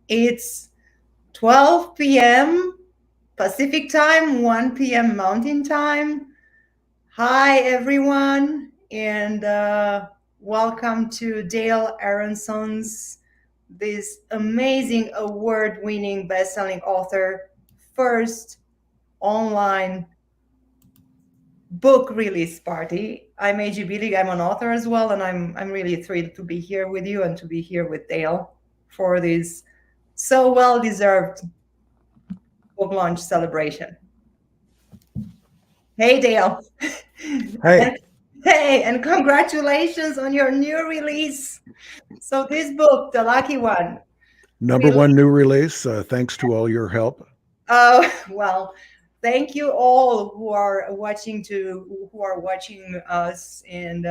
It's 12 p.m. Pacific time, 1 p.m. Mountain time. Hi, everyone, and welcome to Dale Arenson's this amazing award-winning best-selling author first online book release party. I'm AG Billig. I'm an author as well, and I'm really thrilled to be here with you and to be here with Dale for this so well-deserved book launch celebration. Hey, Dale. Hey, And hey, and congratulations on your new release. So this book, The Lucky One, number really, one new release. Thanks to all your help. well, thank you all who are watching us, and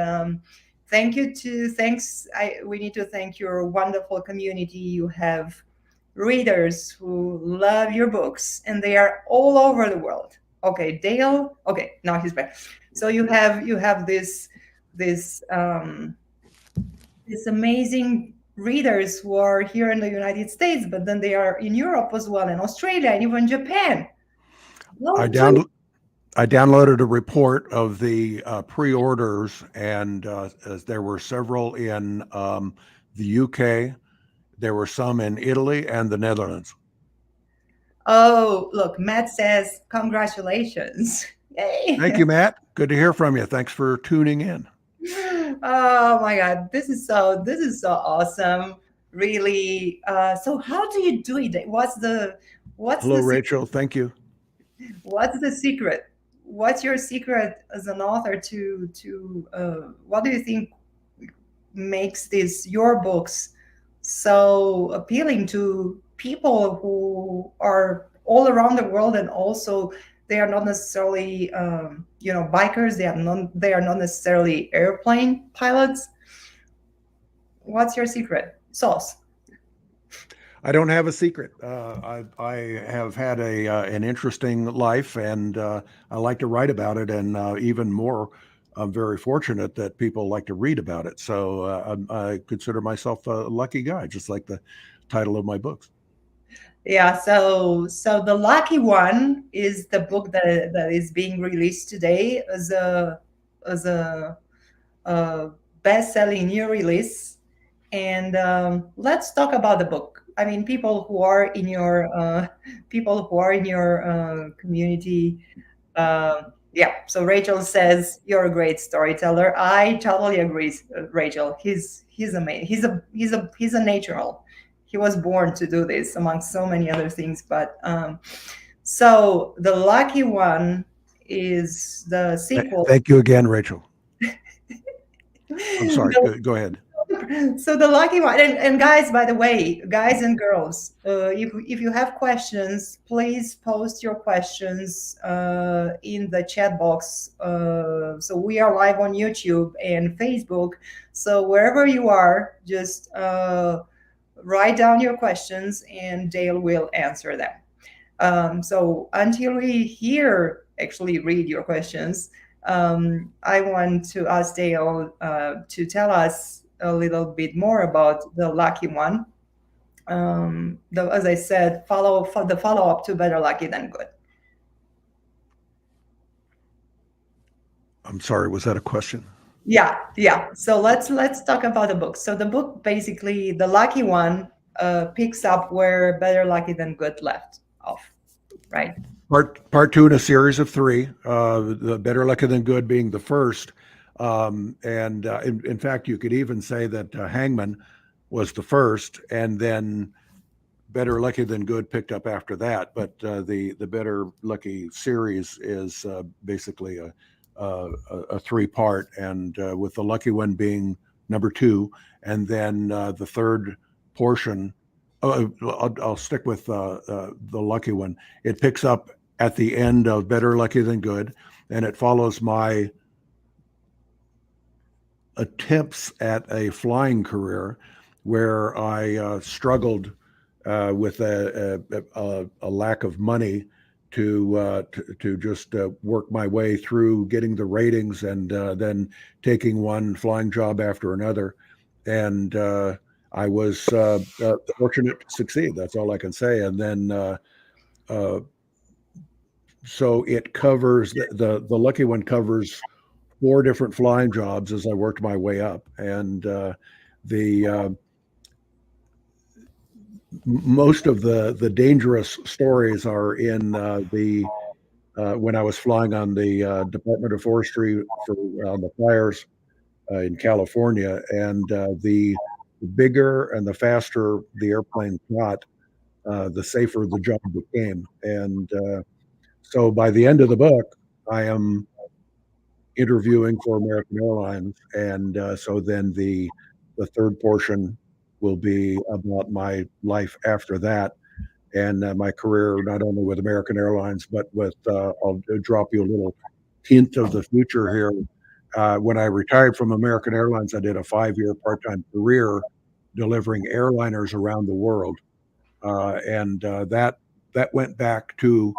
we need to thank your wonderful community. You have readers who love your books, and they are all over the world. Okay, Dale. Okay, now he's back. So you have this this amazing readers who are here in the United States, but then they are in Europe as well, and Australia, and even Japan. I Well, down I downloaded a report of the pre-orders, and as there were several in the UK. There were some in Italy and the Netherlands. oh, look, Matt says congratulations. Thank Yay. you, Matt. Good to hear from you. Thanks for tuning in. Oh my God, this is so awesome. Really. So how do you do it? What's Hello, the Rachel. Thank you. what's the secret? What's your secret as an author what do you think makes this your books so appealing to people who are all around the world, and also they are not necessarily bikers, they are not necessarily airplane pilots. What's your secret sauce? I don't have a secret. I have had an interesting life, and I like to write about it. And even more, I'm very fortunate that people like to read about it. So I consider myself a lucky guy, just like the title of my books. Yeah, so The Lucky One is the book that is being released today as a best-selling new release. And let's talk about the book. I mean, people who are in your community. Yeah. So Rachel says you're a great storyteller. I totally agree, Rachel. He's amazing. He's a natural. He was born to do this, among so many other things. But so the lucky one is the sequel. Thank you again, Rachel. I'm sorry. Go ahead. So the lucky one, and guys, by the way, guys and girls, if you have questions, please post your questions in the chat box. So we are live on YouTube and Facebook. So wherever you are, just write down your questions, and Dale will answer them. So until we hear actually read your questions, I want to ask Dale to tell us a little bit more about the lucky one. As I said, the follow up to Better Lucky Than Good. I'm sorry. Was that a question? Yeah, yeah. So let's talk about the book. So the book basically, the lucky one, picks up where Better Lucky Than Good left off, right? Part two in a series of three. The Better Lucky Than Good being the first. And in fact, you could even say that Hangman was the first, and then Better Lucky Than Good picked up after that. But the Better Lucky series is basically a three part, and with the Lucky One being number two, and then the third portion. I'll stick with the Lucky One. It picks up at the end of Better Lucky Than Good, and it follows my attempts at a flying career where I struggled with a lack of money to just work my way through getting the ratings, and then taking one flying job after another. And I was fortunate to succeed. That's all I can say. And then uh, so it covers the lucky one covers four different flying jobs as I worked my way up, and the most of the dangerous stories are in the when I was flying on the Department of Forestry for the fires in California, and the bigger and the faster the airplane got, the safer the job became. And so by the end of the book, I am interviewing for American Airlines, and so then the third portion will be about my life after that and my career not only with American Airlines but with I'll drop you a little hint of the future here. When I retired from American Airlines, I did a 5-year part-time career delivering airliners around the world, and that went back to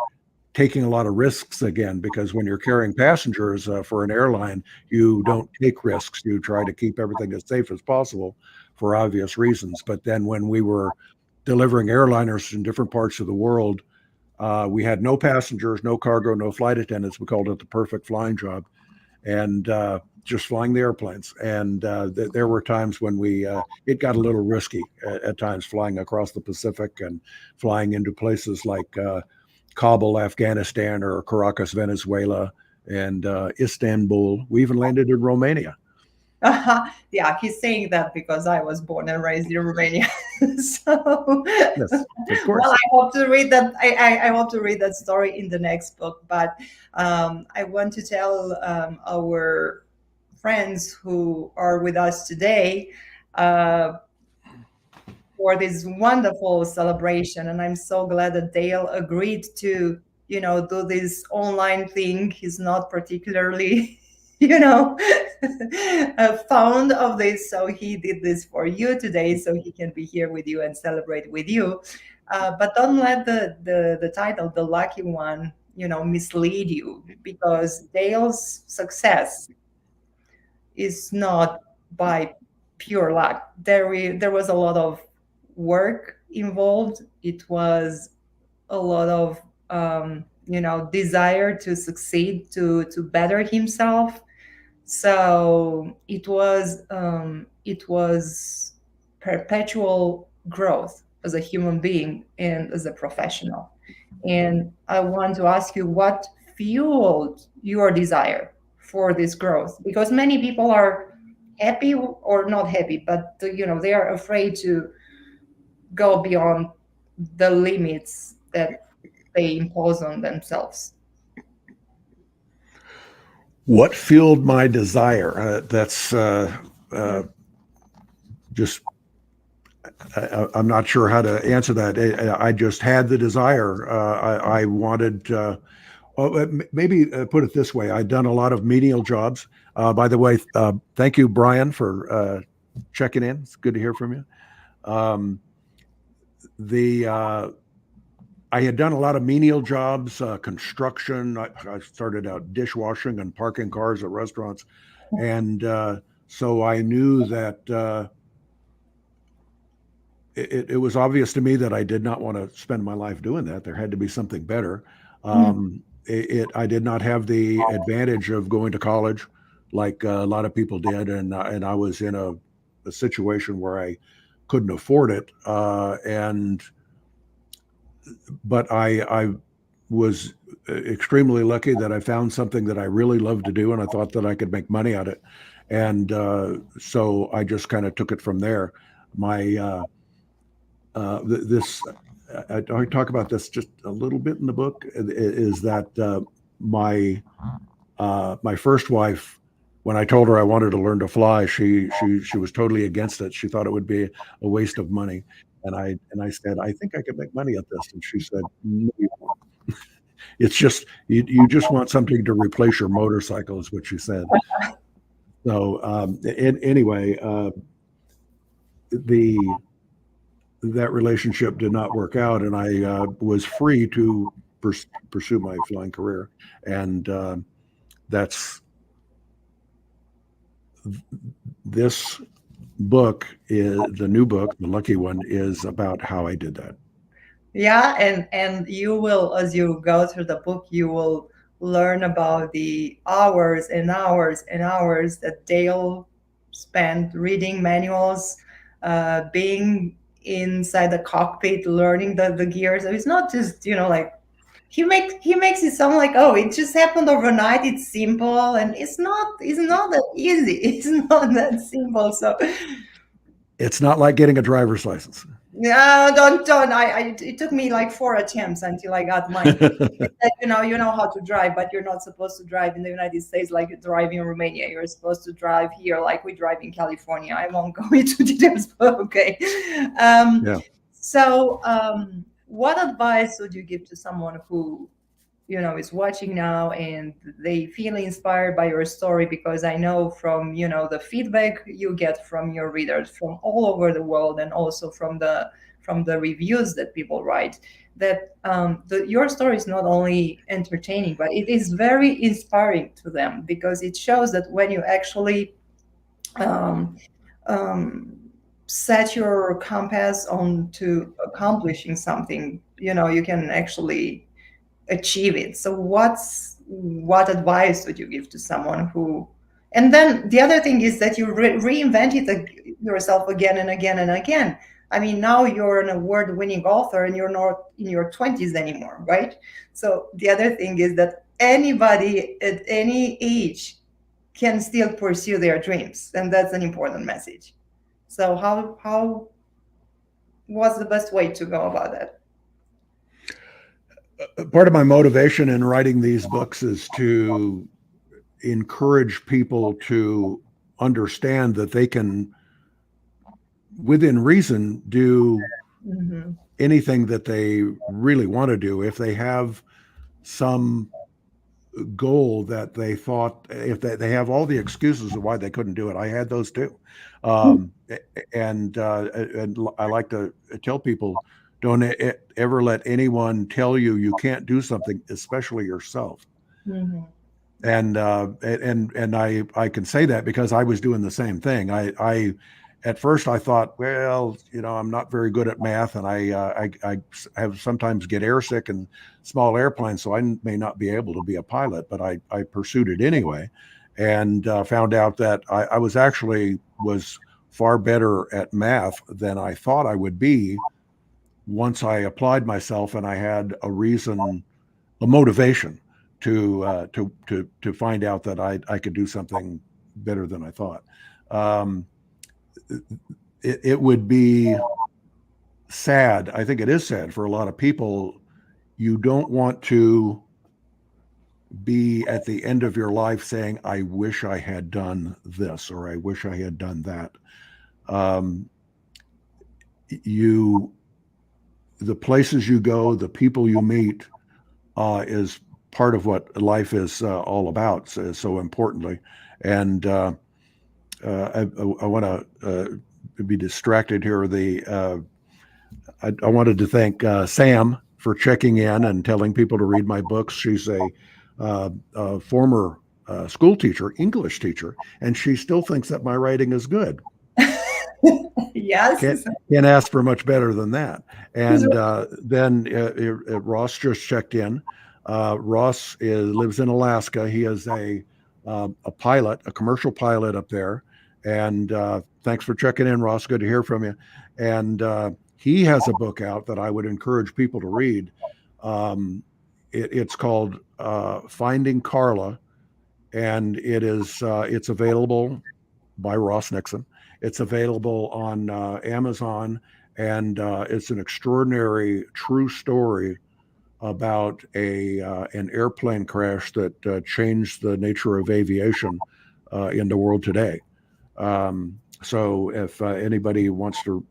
taking a lot of risks again, because when you're carrying passengers for an airline, you don't take risks. You try to keep everything as safe as possible for obvious reasons. But then when we were delivering airliners in different parts of the world, we had no passengers, no cargo, no flight attendants. We called it the perfect flying job, and just flying the airplanes. And there were times when it got a little risky at times, flying across the Pacific and flying into places like Kabul, Afghanistan, or Caracas, Venezuela, and Istanbul. We even landed in Romania. Yeah, he's saying that because I was born and raised in Romania. So, Yes, of well, I course. hope to read that. I hope to read that story in the next book. But I want to tell our friends who are with us today uh, for this wonderful celebration, and I'm so glad that Dale agreed to, do this online thing. He's not particularly, fond of this, so he did this for you today, so he can be here with you and celebrate with you. But don't let the title, "The Lucky One," mislead you, because Dale's success is not by pure luck. There was a lot of work involved. It was a lot of desire to succeed, to better himself. So it was perpetual growth as a human being and as a professional. And I want to ask you, what fueled your desire for this growth? Because many people are happy or not happy, but they are afraid to go beyond the limits that they impose on themselves. What fueled my desire? That's uh, just, I'm not sure how to answer that. I just had the desire. I wanted, maybe put it this way: I'd done a lot of menial jobs. By the way, thank you, Brian, for checking in. It's good to hear from you. Um, the I had done a lot of menial jobs, construction. I started out dishwashing and parking cars at restaurants, and so I knew that it was obvious to me that I did not want to spend my life doing that. There had to be something better. Mhm. I did not have the advantage of going to college like a lot of people did, and I was in a situation where I couldn't afford it, and but I was extremely lucky that I found something that I really loved to do, and I thought that I could make money at it, and so I just kind of took it from there. My this I talk about this just a little bit in the book, is that my my first wife, when I told her I wanted to learn to fly, she was totally against it. She thought it would be a waste of money, and I said, I think I could make money at this, and she said, no, you won't. It's just you just want something to replace your motorcycle, is what she said. So anyway, the that relationship did not work out, and I was free to pursue my flying career, and that's this book is the new book, the lucky one, is about how I did that. Yeah, and you will, as you go through the book, you will learn about the hours and hours and hours that Dale spent reading manuals, being inside the cockpit, learning the gears. So it's not just, like he makes it sound like, oh, it just happened overnight. It's simple, and it's not that easy. It's not that simple. So It's not like getting a driver's license. no, don't. It took me like 4 attempts until I got mine. They said, you know how to drive, but you're not supposed to drive in the United States like you drive in Romania. You're supposed to drive here like we drive in California. I won't go into details, but okay. Um, Yeah. so, what advice would you give to someone who is watching now and they feel inspired by your story? Because I know from the feedback you get from your readers from all over the world, and also from the reviews that people write, that your story is not only entertaining, but it is very inspiring to them, because it shows that when you actually um, um, set your compass on to accomplishing something, you can actually achieve it. So what advice would you give to someone who? And then the other thing is that you reinvent it yourself again and again and again. I mean, now you're an award-winning author and you're not in your 20s anymore, right? So the other thing is that anybody at any age can still pursue their dreams, and that's an important message. So how what's the best way to go about that? Part of my motivation in writing these books is to encourage people to understand that they can, within reason, do Hmm. anything that they really want to do if they have some goal that they thought, if they have all the excuses of why they couldn't do it. I had those too. um, and I like to tell people, don't ever let anyone tell you you can't do something, especially yourself. Hmm. And I can say that because I was doing the same thing. I at first I thought, well, I'm not very good at math, and I have sometimes get airsick in small airplanes, so I may not be able to be a pilot, but I pursued it anyway, and found out that I was far better at math than I thought I would be once I applied myself and I had a reason, a motivation to find out that I could do something better than I thought. Um, it would be sad. I think it is sad for a lot of people. You don't want to be at the end of your life saying, "I wish I had done this," or "I wish I had done that." Um, you, the places you go, the people you meet, is part of what life is all about. So importantly, and I want to be distracted here. I wanted to thank Sam for checking in and telling people to read my books. She's a former school teacher, English teacher, and she still thinks that my writing is good. Yes. Can't can't ask for much better than that. And then Ross just checked in. Lives in Alaska. He is a pilot, a commercial pilot up there. And thanks for checking in, Ross. Good to hear from you. And he has a book out that I would encourage people to read. It's called Finding Carla, and it's available by Ross Nixon. It's available on Amazon, and it's an extraordinary true story about a an airplane crash that changed the nature of aviation in the world today. So, if anybody wants to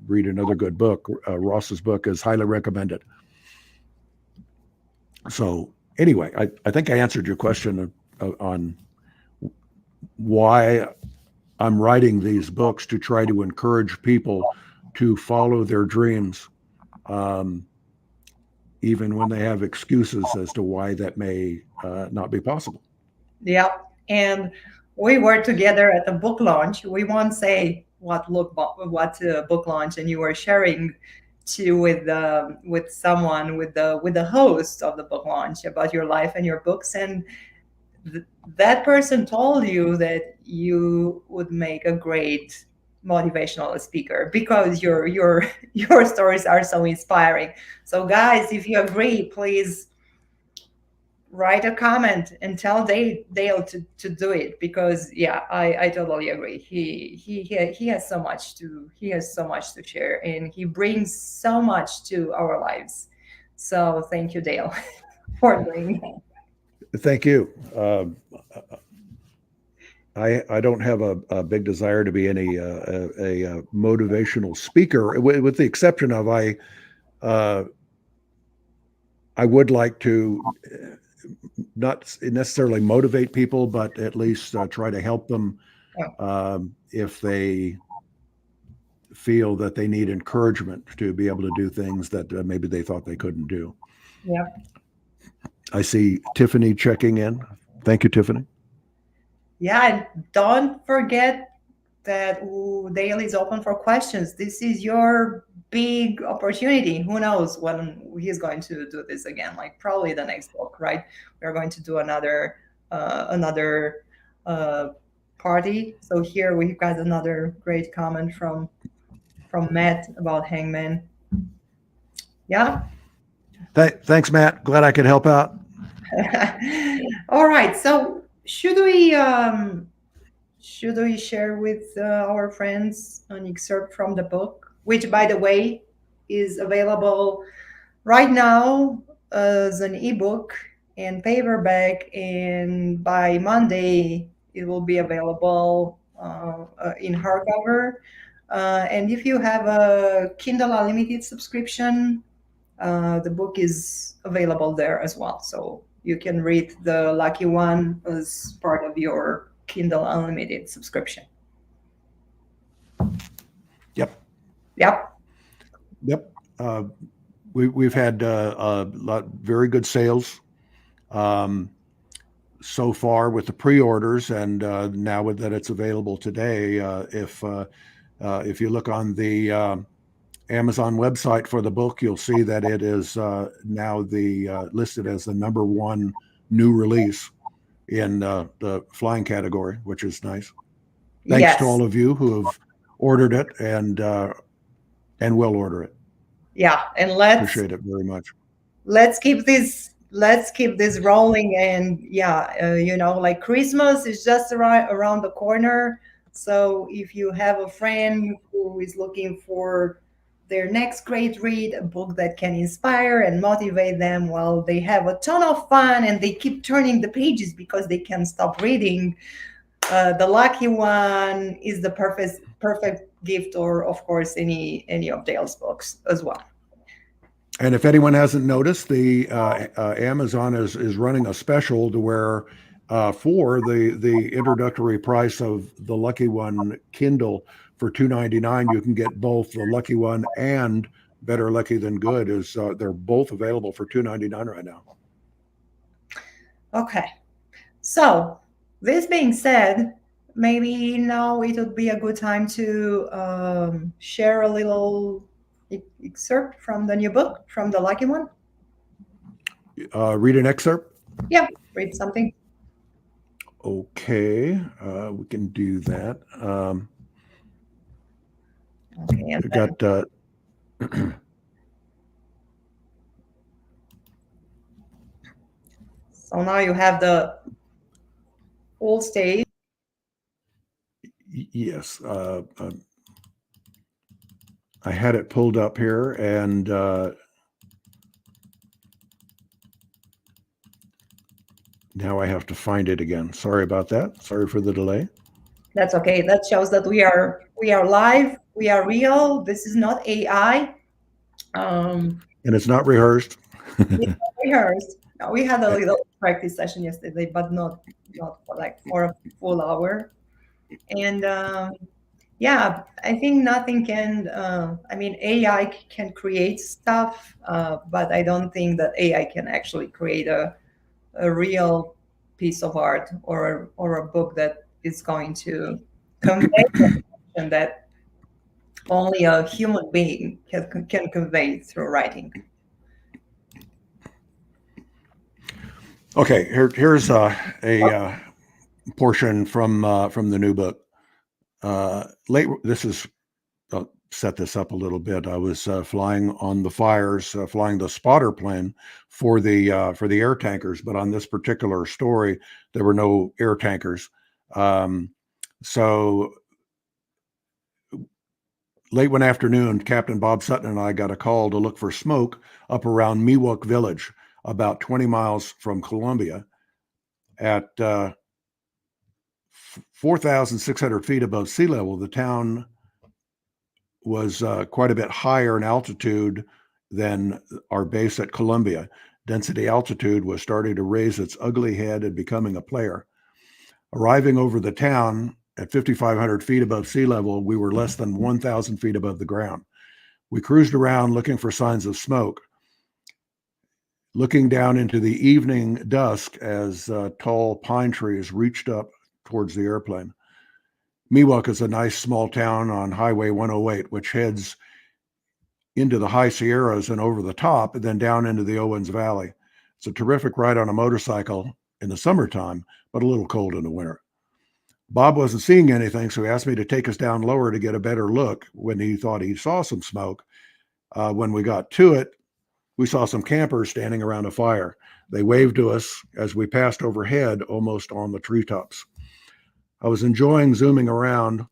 read another good book, Ross's book is highly recommended. So, anyway, I think I answered your question on why I'm writing these books, to try to encourage people to follow their dreams, um, even when they have excuses as to why that may not be possible. Yeah. And we were together at a book launch. We won't say what book launch, and you were sharing to with someone with the host of the book launch about your life and your books, and th- that person told you that you would make a great motivational speaker because your your stories are so inspiring. So guys, if you agree, please write a comment and tell Dale to do it, because yeah, I totally agree. He has so much to share, and he brings so much to our lives. So thank you, Dale, for doing that. Thank you. I don't have a big desire to be a motivational speaker, with the exception of uh, I would like to not necessarily motivate people, but at least try to help them Oh, if they feel that they need encouragement to be able to do things that maybe they thought they couldn't do. yeah. I see Tiffany checking in. Thank you, Tiffany. Yeah, and don't forget that Dale is open for questions. This is your big opportunity. Who knows when he's going to do this again? Like probably the next book, right? We're going to do another uh, party. So here we've got another great comment from Matt about Hangman. Yeah. Thanks, Matt. Glad I could help out. All right. So should we share with our friends an excerpt from the book, which, by the way, is available right now as an ebook and paperback, and by Monday it will be available in hardcover. And if you have a Kindle Unlimited subscription, the book is available there as well. So you can read The Lucky One as part of your Kindle Unlimited subscription. Yep. Yep. Yep. We've had a lot very good sales so far with the pre-orders, and now that it's available today, if you look on the Amazon website for the book, you'll see that it is now listed as the number one new release in the flying category, which is nice. Thanks to Yes. all of you who have ordered it and will order it. Yeah. And let's Appreciate it very much. let's keep this rolling. And yeah, like Christmas is just around the corner. So if you have a friend who is looking for their next great read, a book that can inspire and motivate them while they have a ton of fun and they keep turning the pages because they can't stop reading, the Lucky One is the perfect gift, or of course any of Dale's books as well. And if anyone hasn't noticed, the Amazon is running a special to where for the introductory price of the Lucky One Kindle for $2.99, you can get both the Lucky One and Better Lucky Than Good. They're both available for $2.99 right now. Okay. So, this being said, maybe now it would be a good time to share a little excerpt from the new book, from the Lucky One. Read an excerpt. Yeah, read something. Okay, we can do that. Okay, and We then, got so now you have the full stage. yes. I had it pulled up here, and now I have to find it again. Sorry about that. Sorry for the delay. That's okay. That shows that we are live, we are real. This is not AI. And it's not rehearsed. It's not rehearsed. No, we had a little practice session yesterday, but not for like for a full hour. And yeah, I think nothing can. I mean, AI can create stuff, but I don't think that AI can actually create a real piece of art or a book that is going to convey the emotion that only a human being can convey through writing. Okay, here's a portion from the new book. Late. This is I'll set this up a little bit. I was flying on the fires, flying the spotter plane for the air tankers, but on this particular story, there were no air tankers. So late one afternoon, Captain Bob Sutton and I got a call to look for smoke up around Miwok Village, about 20 miles from Columbia, at 4,600 feet above sea level. The town was quite a bit higher in altitude than our base at Columbia. Density altitude was starting to raise its ugly head and becoming a player. Arriving over the town at 5,500 feet above sea level, we were less than 1,000 feet above the ground. We cruised around looking for signs of smoke, looking down into the evening dusk as tall pine trees reached up towards the airplane. Miwok is a nice small town on Highway 108, which heads into the high Sierras and over the top, and then down into the Owens Valley. It's a terrific ride on a motorcycle in the summertime, but a little cold in the winter. Bob wasn't seeing anything, so he asked me to take us down lower to get a better look when he thought he saw some smoke. When we got to it, we saw some campers standing around a fire. They waved to us as we passed overhead, almost on the treetops. I was enjoying zooming around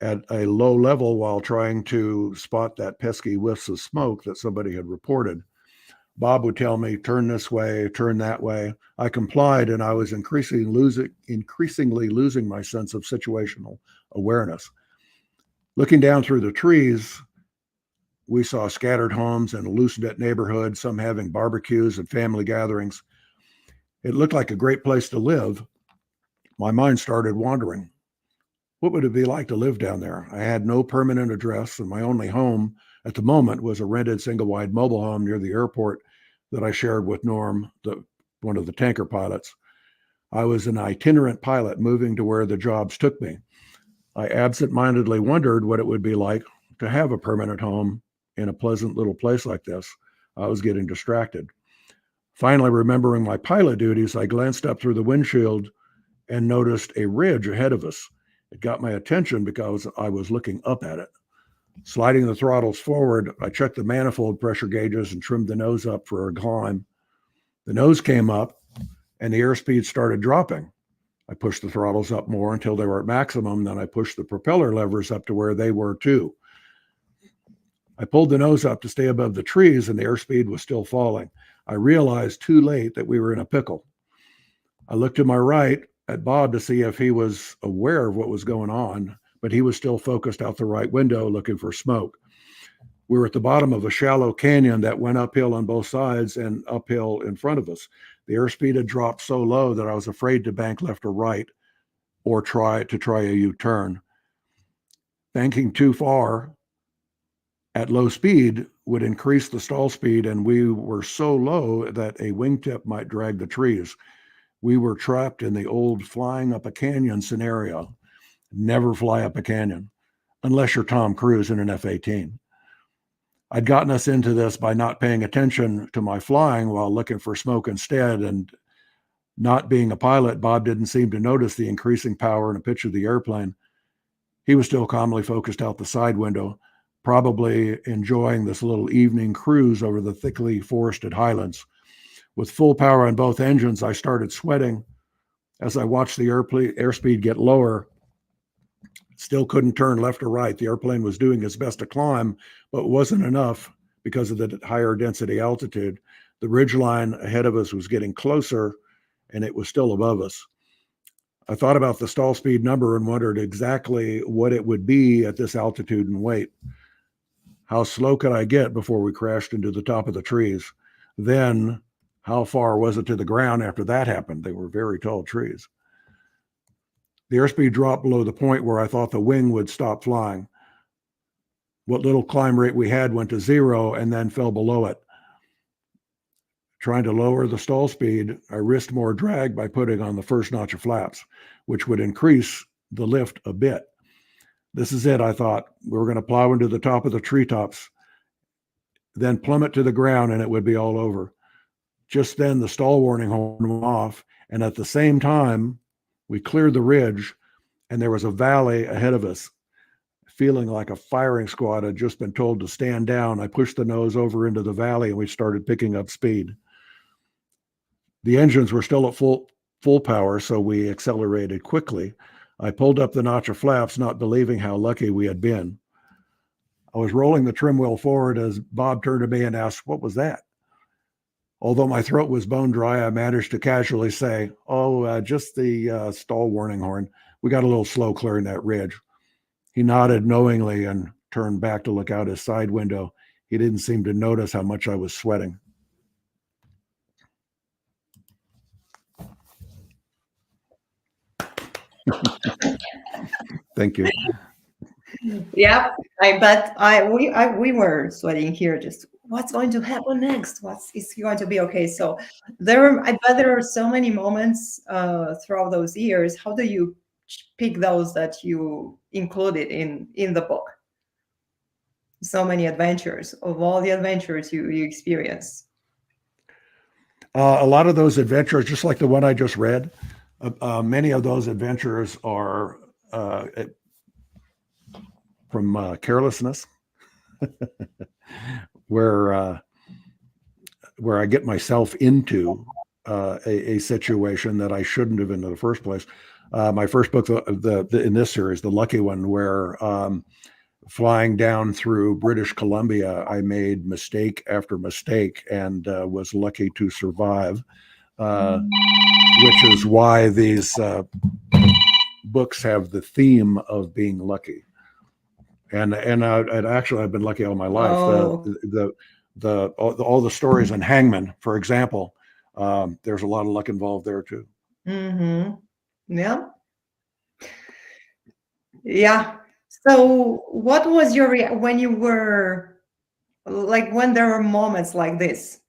at a low level while trying to spot that pesky whiffs of smoke that somebody had reported. Bob would tell me, turn this way, turn that way. I complied, and I was increasingly losing my sense of situational awareness. Looking down through the trees, we saw scattered homes and a loose-knit neighborhood, some having barbecues and family gatherings. It looked like a great place to live. My mind started wandering. What would it be like to live down there? I had no permanent address, and my only home at the moment was a rented single-wide mobile home near the airport that I shared with Norm, one of the tanker pilots. I was an itinerant pilot moving to where the jobs took me. I absent-mindedly wondered what it would be like to have a permanent home in a pleasant little place like this. I was getting distracted. Finally, remembering my pilot duties, I glanced up through the windshield and noticed a ridge ahead of us. It got my attention because I was looking up at it. Sliding the throttles forward, I checked the manifold pressure gauges and trimmed the nose up for a climb. The nose came up and the airspeed started dropping. I pushed the throttles up more until they were at maximum. Then I pushed the propeller levers up to where they were too. I pulled the nose up to stay above the trees, and the airspeed was still falling. I realized too late that we were in a pickle. I looked to my right at Bob to see if he was aware of what was going on, but he was still focused out the right window looking for smoke. We were at the bottom of a shallow canyon that went uphill on both sides and uphill in front of us. The airspeed had dropped so low that I was afraid to bank left or right or try a U-turn. Banking too far at low speed would increase the stall speed, and we were so low that a wingtip might drag the trees. We were trapped in the old flying up a canyon scenario. Never fly up a canyon unless you're Tom Cruise in an F-18. I'd gotten us into this by not paying attention to my flying while looking for smoke instead, and not being a pilot, Bob didn't seem to notice the increasing power and pitch of the airplane. He was still calmly focused out the side window, probably enjoying this little evening cruise over the thickly forested highlands. With full power on both engines, I started sweating as I watched the airspeed get lower. Still couldn't turn left or right. The airplane was doing its best to climb, but wasn't enough because of the higher density altitude. The ridgeline ahead of us was getting closer, and it was still above us. I thought about the stall speed number and wondered exactly what it would be at this altitude and weight. How slow could I get before we crashed into the top of the trees? Then, how far was it to the ground after that happened? They were very tall trees. The airspeed dropped below the point where I thought the wing would stop flying. What little climb rate we had went to zero and then fell below it. Trying to lower the stall speed, I risked more drag by putting on the first notch of flaps, which would increase the lift a bit. This is it, I thought. We were going to plow into the top of the treetops, then plummet to the ground, and it would be all over. Just then, the stall warning horn went off, and at the same time, we cleared the ridge, and there was a valley ahead of us. Feeling like a firing squad had just been told to stand down, I pushed the nose over into the valley, and we started picking up speed. The engines were still at full power, so we accelerated quickly. I pulled up the notch of flaps, not believing how lucky we had been. I was rolling the trim wheel forward as Bob turned to me and asked, "What was that?" Although my throat was bone dry, I managed to casually say, just the stall warning horn. We got a little slow clearing that ridge. He nodded knowingly and turned back to look out his side window. He didn't seem to notice how much I was sweating. Thank you. Yeah, I bet we were sweating here. Just what's going to happen next? What's is going to be okay? So I bet there are so many moments throughout those years. How do you pick those that you included in the book? So many adventures of all the adventures you experienced. A lot of those adventures, just like the one I just read, many of those adventures are from carelessness, where I get myself into a situation that I shouldn't have in the first place. My first book, in this series, the lucky one, where flying down through British Columbia, I made mistake after mistake and was lucky to survive, which is why these books have the theme of being lucky. And actually, I've been lucky all my life. Oh. All the stories in Hangman, for example, there's a lot of luck involved there too. Mm-hmm. Yeah. Yeah. So, what was your when you were like when there were moments like this?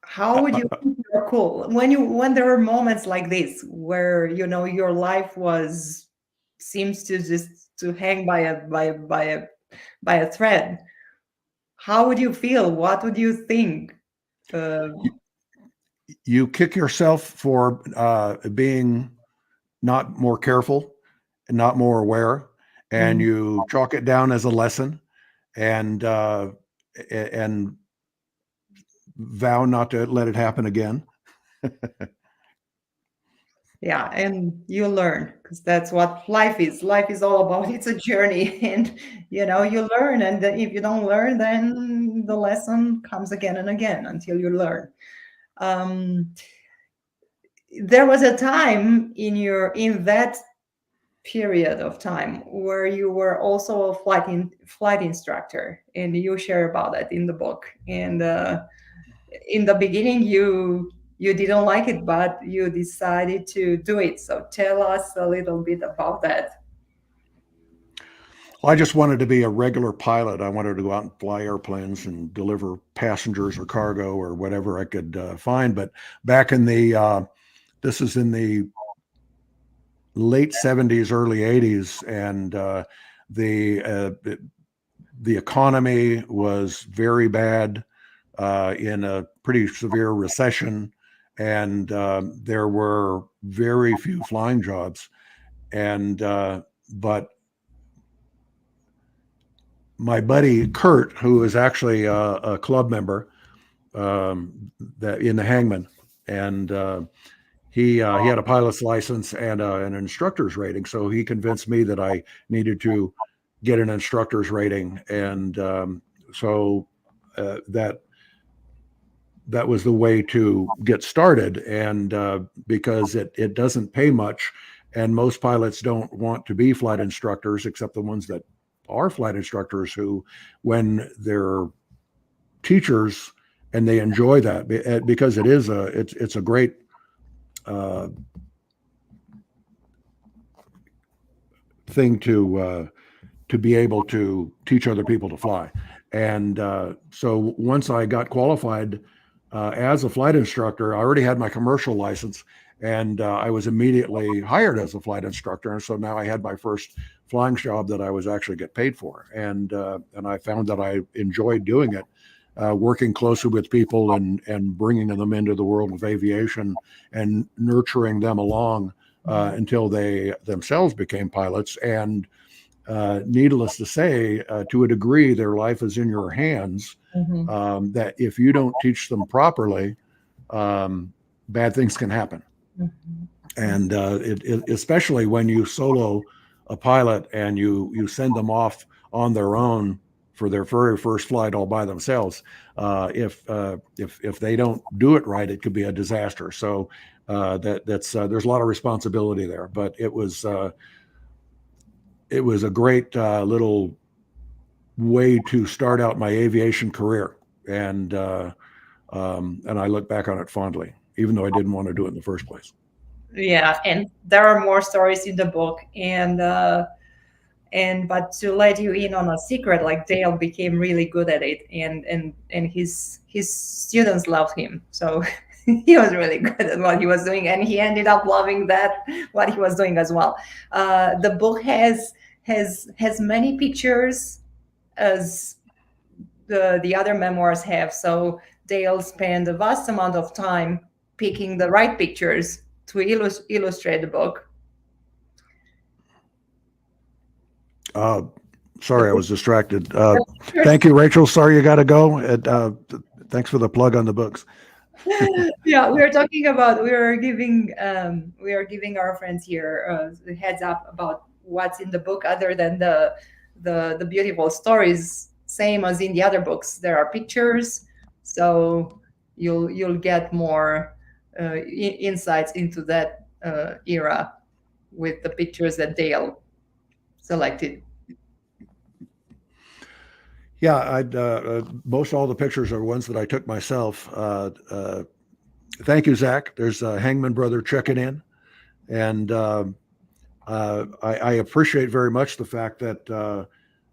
How would you you're cool when there were moments like this where your life was seems to just to hang by a thread? How would you feel? What would you think? Uh, You kick yourself for being not more careful and not more aware, and mm, you chalk it down as a lesson, and and vow not to let it happen again. yeah, and you learn because that's what life is. Life is all about. It's a journey, and you learn, and then if you don't learn, then the lesson comes again and again until you learn. Um, there was a time in that period of time where you were also a flight instructor, and you share about that in the book. And in the beginning, you didn't like it, but you decided to do it. So tell us a little bit about that. Well, I just wanted to be a regular pilot. I wanted to go out and fly airplanes and deliver passengers or cargo or whatever I could find. But back in this is in the late 70s, early 80s, and the uh, the economy was very bad, in a pretty severe recession, and there were very few flying jobs. And but my buddy Kurt, who is actually a club member, that in the Hangman, and he had a pilot's license and an instructor's rating, so he convinced me that I needed to get an instructor's rating, and so that was the way to get started. And because it doesn't pay much, and most pilots don't want to be flight instructors, except the ones that are flight instructors, who, when they're teachers and they enjoy that, because it's a great uh, thing to be able to teach other people to fly. And so once I got qualified as a flight instructor, I already had my commercial license, and I was immediately hired as a flight instructor. And so now I had my first flying job that I was actually get paid for, and I found that I enjoyed doing it, working closely with people and bringing them into the world of aviation and nurturing them along until they themselves became pilots. And needless to say, to a degree, their life is in your hands. Mhm. That if you don't teach them properly, bad things can happen. Mhm. And especially when you solo a pilot and you send them off on their own for their very first flight all by themselves, if they don't do it right, it could be a disaster. So that's there's a lot of responsibility there. But it was a great little way to start out my aviation career, and I look back on it fondly, even though I didn't want to do it in the first place. Yeah, and there are more stories in the book, and but to let you in on a secret, like Dale became really good at it, and his students loved him, so he was really good at what he was doing, and he ended up loving that what he was doing as well. The book has many pictures as the other memoirs have, so Dale spent a vast amount of time picking the right pictures to illustrate the book. Uh, The Sorry, I book was distracted. the pictures Thank you, Rachel. Sorry you got to go. And, thanks for the plug on the books. yeah, we are giving our friends here the heads up about what's in the book, other than the beautiful stories. Same as in the other books, there are pictures, so you'll get more insights into that era with the pictures that Dale selected. Yeah, most all the pictures are ones that I took myself. Thank you, Zach. There's a Hangman brother checking in, and I appreciate very much the fact that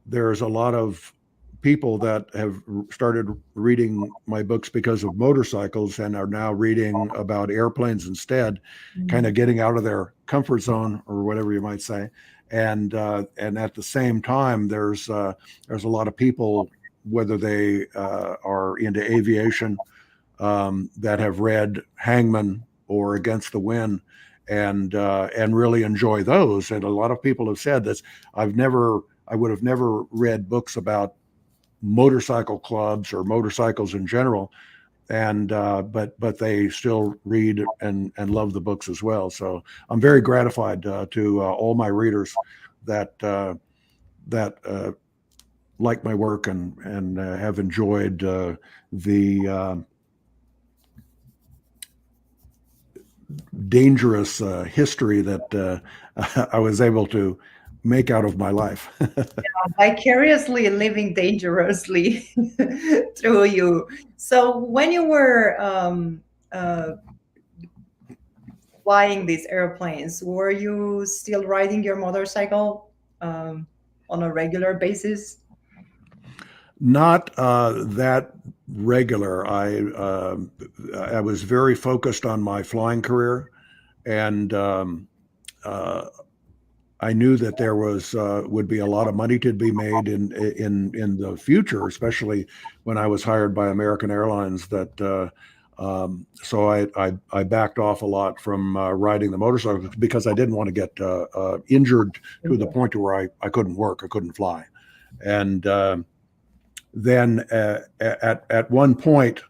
there's a lot of people that have started reading my books because of motorcycles and are now reading about airplanes instead, kind Mm. of getting out of their comfort zone or whatever you might say. And at the same time, there's a lot of people, whether they are into aviation, that have read Hangman or Against the Wind, and really enjoy those. And a lot of people have said this. I would have never read books about motorcycle clubs or motorcycles in general, and but they still read and love the books as well. So I'm very gratified to all my readers that that like my work and have enjoyed the dangerous history that I was able to make out of my life. Vicariously living dangerously through you. So when you were flying these airplanes, were you still riding your motorcycle um, on a regular basis? Not that regular. I was very focused on my flying career, and uh, I knew that there was would be a lot of money to be made in the future, especially when I was hired by American Airlines. So I backed off a lot from riding the motorcycle because I didn't want to get injured to the point where I couldn't work, I couldn't fly, and then at one point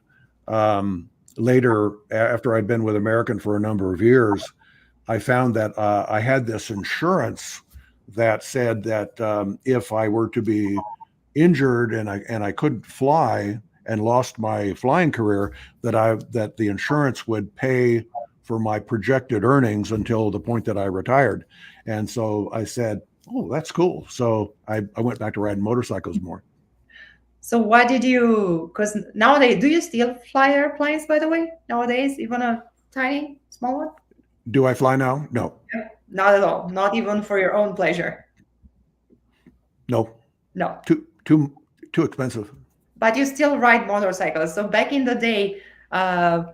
later, after I'd been with American for a number of years, I found that I had this insurance that said that if I were to be injured and I couldn't fly and lost my flying career, that the insurance would pay for my projected earnings until the point that I retired. And so I said, "Oh, that's cool." So I went back to riding motorcycles more. So why did you? Because nowadays, do you still fly airplanes? By the way, nowadays, even a tiny, small one? Do I fly now? No, Not at all. Not even for your own pleasure. no. No. Too. too expensive. But you still ride motorcycles. So back in the day, uh,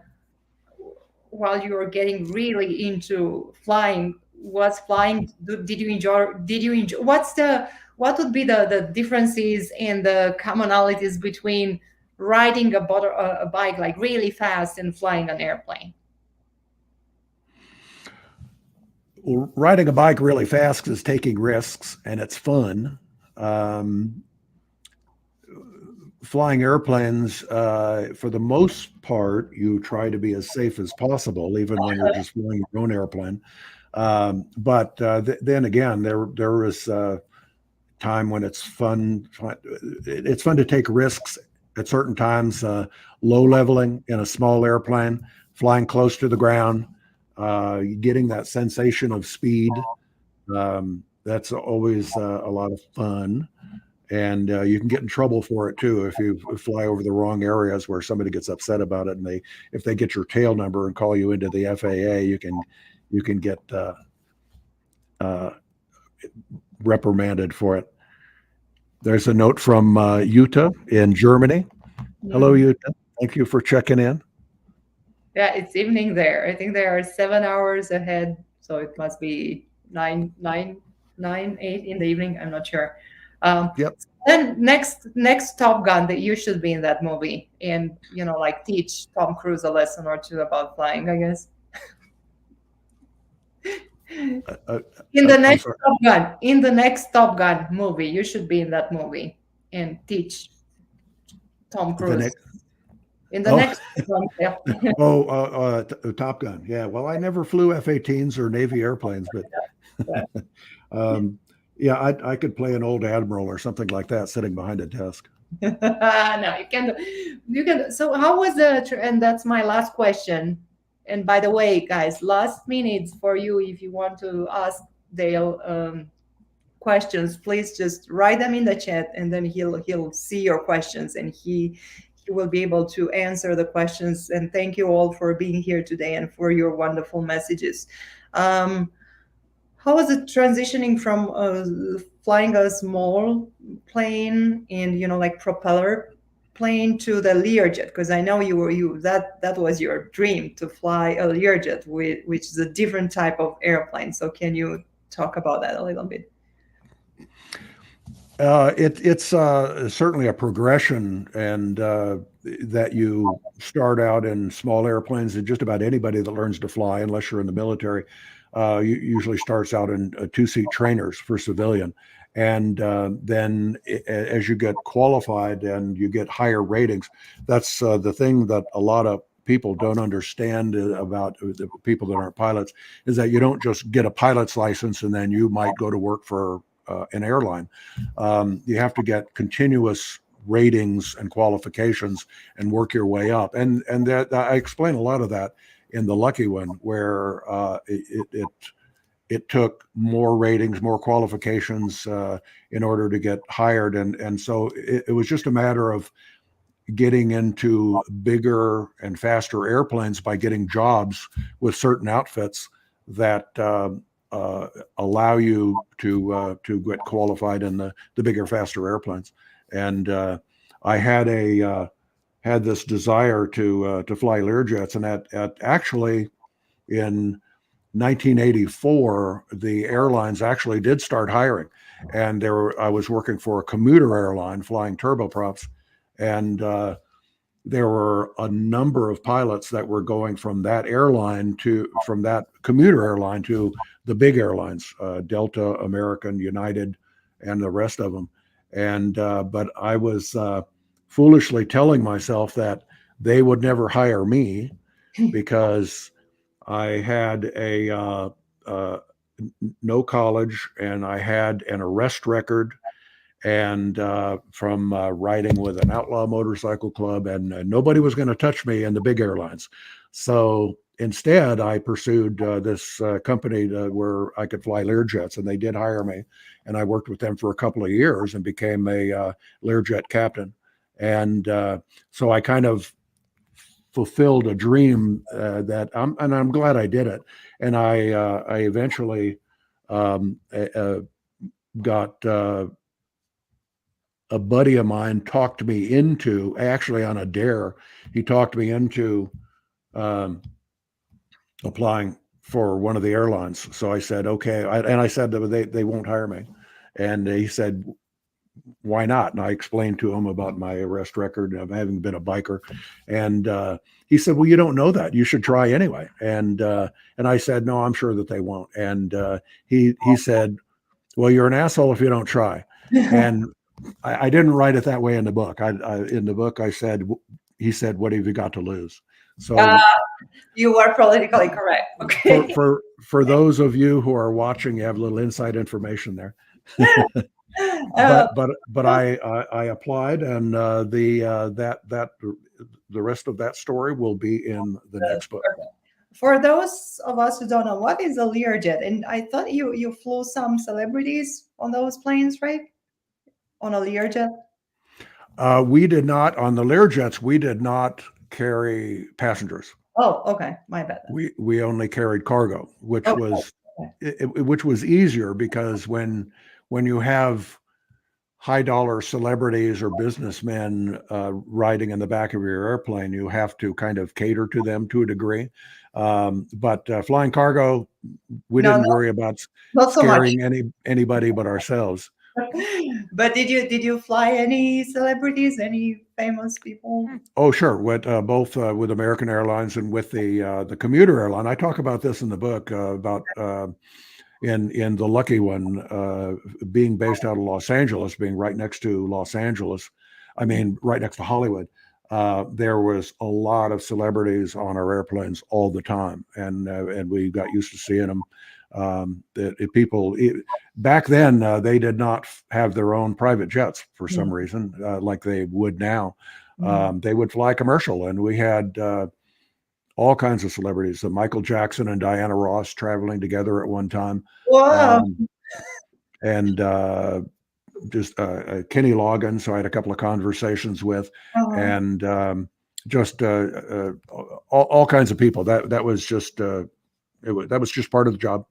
while you were getting really into flying, was flying? Did you enjoy? Did you enjoy? What would be the differences and the commonalities between riding a bike like really fast and flying an airplane? Well, riding a bike really fast is taking risks and it's fun. Um, Flying airplanes, for the most part, you try to be as safe as possible, even when you're just flying your own airplane. But then again, there is time when it's fun. It's fun to take risks at certain times. Low leveling in a small airplane, flying close to the ground, getting that sensation of speed. That's always a lot of fun, and you can get in trouble for it too if you fly over the wrong areas where somebody gets upset about it, and if they get your tail number and call you into the FAA, you can get uh, reprimanded for it. There's a note from Utah in Germany. Hello, Mhm. Utah. Thank you for checking in. Yeah, it's evening there. I think they are 7 hours ahead, so it must be nine, 8 in the evening. I'm not sure. Um, Yep. then next Top Gun that you should be in that movie, and like teach Tom Cruise a lesson or two about flying, I guess. Uh, uh, In the I'm next sorry. Top Gun, in the next Top Gun movie, you should be in that movie and teach Tom The Cruise. next. In the Oh, next one, yeah. oh, Top Gun. Yeah. Well, I never flew F-18s or Navy airplanes, but um, yeah, I could play an old admiral or something like that sitting behind a desk. No, you can. So how was and that's my last question. And by the way, guys, last minutes for you, if you want to ask Dale questions, please just write them in the chat, and then he'll see your questions, and he will be able to answer the questions. And thank you all for being here today and for your wonderful messages. um, how was it transitioning from flying a small plane and like propeller plane to the Learjet? Because I know that was your dream to fly a Learjet, which is a different type of airplane. So can you talk about that a little bit? It's certainly a progression, and that you start out in small airplanes. And just about anybody that learns to fly, unless you're in the military, usually starts out in two-seat trainers for civilian. And then as you get qualified and you get higher ratings, that's the thing that a lot of people don't understand about the people that aren't pilots, is that you don't just get a pilot's license and then you might go to work for an airline. You have to get continuous ratings and qualifications and work your way up. And that I explain a lot of that in the Lucky One, where it took more ratings, more qualifications in order to get hired, and so it was just a matter of getting into bigger and faster airplanes by getting jobs with certain outfits that uh, allow you to get qualified in the bigger, faster airplanes. And I had this desire to fly Learjets, and at actually in 1984, the airlines actually did start hiring, and I was working for a commuter airline flying turboprops, and there were a number of pilots that were going from that commuter airline to the big airlines, Delta, American, United, and the rest of them. And but I was foolishly telling myself that they would never hire me because I had a no college, and I had an arrest record, and from riding with an outlaw motorcycle club, and nobody was going to touch me in the big airlines. So instead, I pursued this company where I could fly Learjets, and they did hire me, and I worked with them for a couple of years and became a Learjet captain. And so I kind of fulfilled a dream and I'm glad I did it. And I eventually got a buddy of mine talked me into, actually on a dare, he talked me into um, applying for one of the airlines. So I said, okay. And I said, they won't hire me. And he said, why not? And I explained to him about my arrest record of having been a biker. And he said, well, you don't know that. You should try anyway. And I said, no, I'm sure that they won't. And he said, well, you're an asshole if you don't try. And I didn't write it that way in the book. In the book, I said, he said, what have you got to lose? Uh, So you are politically correct. for Okay. for for those of you who are watching, you have a little inside information there. Uh, But I applied, and the rest of that story will be in the next book. for those of us who don't know, what is a Learjet? And I thought you flew some celebrities on those planes, right? On a Learjet. We did not on the Learjets. We did not carry passengers. Oh, okay. My bad. We only carried cargo, Okay. Okay. which was easier because when you have high dollar celebrities or businessmen riding in the back of your airplane, you have to kind of cater to them to a degree. But flying cargo, we No, didn't no, worry about not so much. scaring anybody but ourselves. But did you fly any celebrities, any famous people? Oh, sure. With both with American Airlines and with the commuter airline. I talk about this in the book about in the lucky one being based out of Los Angeles, being right next to Los Angeles. I mean, right next to Hollywood. There was a lot of celebrities on our airplanes all the time, and we got used to seeing them. Back then they did not have their own private jets for some Mm, reason, like they would now. mm. They would fly commercial, and we had all kinds of celebrities. So Michael Jackson and Diana Ross traveling together at one time, Wow. um, and just Kenny Loggins. So I had a couple of conversations with, Uh-huh. and just all kinds of people. That was just that was just part of the job.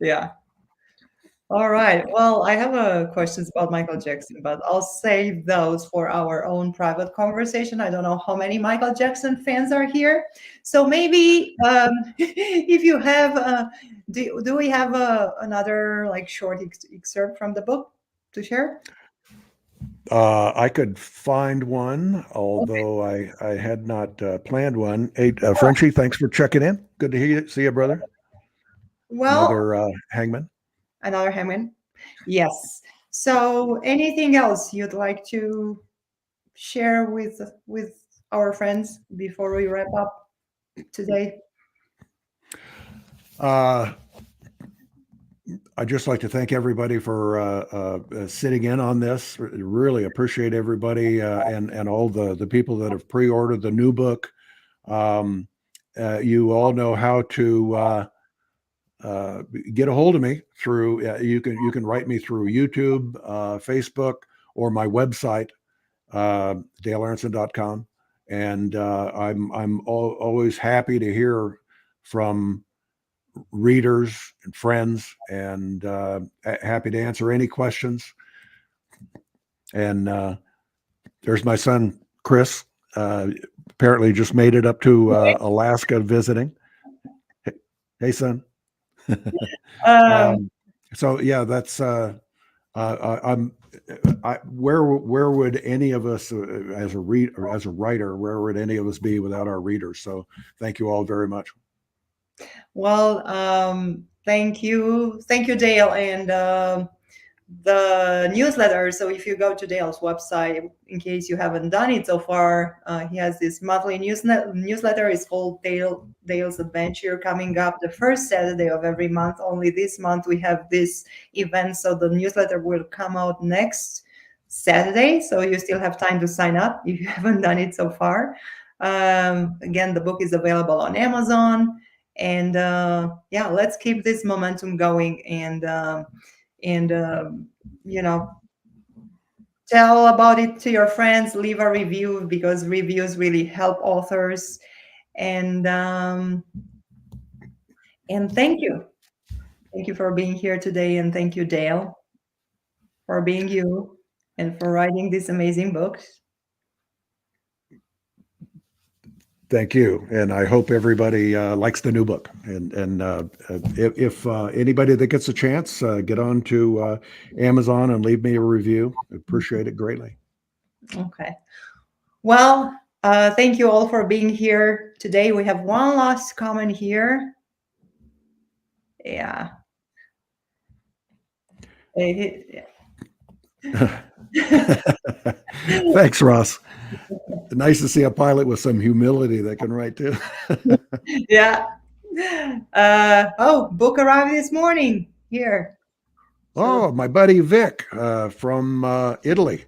Yeah. All right. Well, I have questions about Michael Jackson, but I'll save those for our own private conversation. I don't know how many Michael Jackson fans are here, so maybe if you have, do we have another like short excerpt from the book to share? I could find one, Okay. although I had not planned one. Hey, Frenchie, thanks for checking in. Good to see you, brother. Well, Another hangman. another Hammond. Yes. So, anything else you'd like to share with our friends before we wrap up today? Uh, I'd just like to thank everybody for sitting in on this. Really appreciate everybody and all the people that have pre-ordered the new book. Um, you all know how to uh, get a hold of me through. You can write me through YouTube, Facebook, or my website, dalearenson.com. And always happy to hear from readers and friends, and happy to answer any questions. And there's my son, Chris. Apparently just made it up to Alaska visiting. Hey, son. Um, um, so yeah, that's I'm. Where would any of us as a read or as a writer, where would any of us be without our readers? So thank you all very much. well, thank you, Dale, and the newsletter. So if you go to Dale's website, in case you haven't done it so far, he has this monthly newsletter. It's called Dale's Adventure, coming up the first Saturday of every month. Only this month we have this event, so the newsletter will come out next Saturday. So you still have time to sign up if you haven't done it so far. Again, the book is available on Amazon, and yeah, let's keep this momentum going and you know, tell about it to your friends, leave a review because reviews really help authors. And and thank you for being here today, and thank you, Dale, for being you. and for writing these amazing books. Thank you, and I hope everybody likes the new book. And if anybody that gets a chance, get on to Amazon and leave me a review. I appreciate it greatly. Okay. Well, thank you all for being here today. We have one last comment here. Yeah. Thanks, Ross. Nice to see a pilot with some humility that can write too. Yeah. Oh, book arrived this morning here. So, Oh, my buddy Vic from Italy.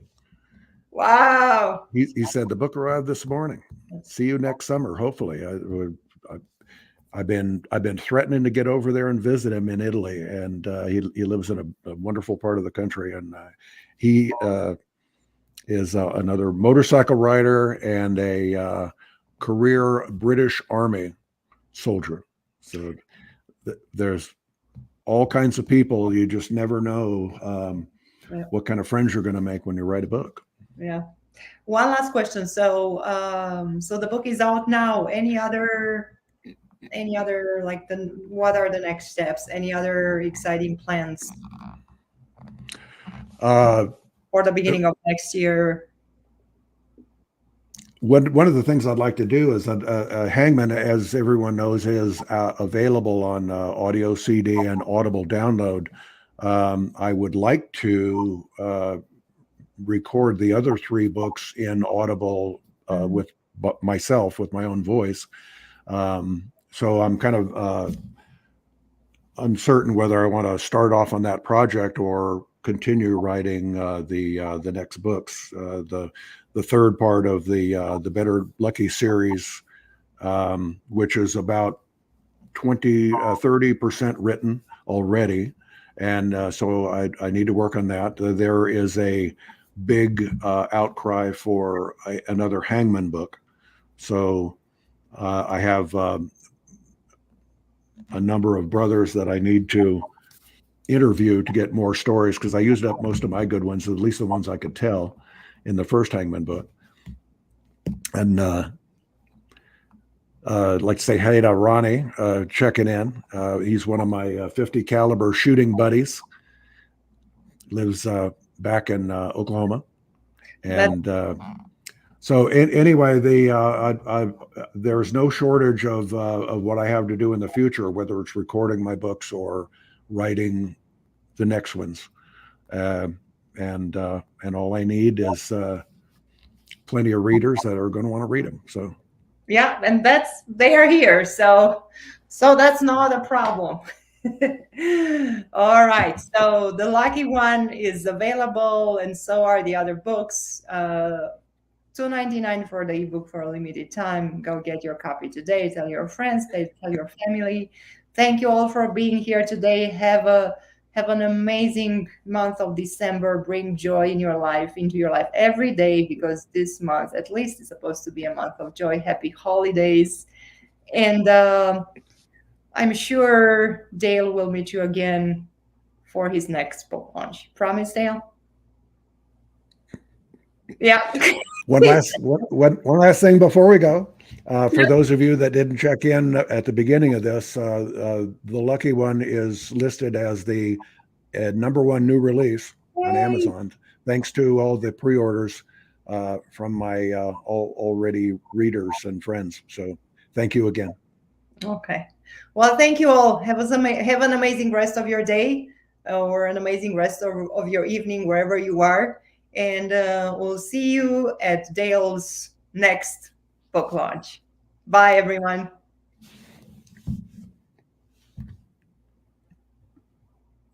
wow. He said the book arrived this morning. See you next summer, hopefully. I've been threatening to get over there and visit him in Italy, and he lives in a wonderful part of the country, and he is another motorcycle rider and a career British Army soldier. So there's all kinds of people. You just never know Yeah. what kind of friends you're going to make when you write a book. Yeah. One last question. So, so the book is out now. Any other like what are the next steps? Any other exciting plans for the beginning of next year? One of the things I'd like to do is Hangman, as everyone knows, is available on audio CD and Audible download. I would like to record the other three books in Audible with myself, with my own voice. So I'm kind of uncertain whether I want to start off on that project or continue writing the next books. The third part of the Better Lucky series, which is about 30% written already, and so I need to work on that. There is a big outcry for another Hangman book, so I have a number of brothers that I need to interview to get more stories, because I used up most of my good ones, at least the ones I could tell in the first Hangman book. And like to say hey to Ronnie checking in. He's one of my 50 caliber shooting buddies. Lives back in Oklahoma, and so anyway, there's no shortage of what I have to do in the future, whether it's recording my books or writing the next ones, and all I need is plenty of readers that are going to want to read them. So yeah, and they are here, so that's not a problem. All right, so the lucky one is available, and so are the other books. $2.99 for the ebook for a limited time. Go get your copy today. Tell your friends, tell your family. Thank you all for being here today. Have an amazing month of December. Bring joy into your life every day, because this month at least is supposed to be a month of joy. Happy holidays. And I'm sure Dale will meet you again for his next book launch. Promise, Dale? Yeah. one last thing before we go. For those of you that didn't check in at the beginning of this, the lucky one is listed as the #1 new release on Amazon, thanks to all the pre-orders from my already readers and friends. So thank you again. Okay. Well, thank you all. Have an amazing rest of your day, or an amazing rest of your evening, wherever you are. And we'll see you at Dale's next book launch. Bye, everyone.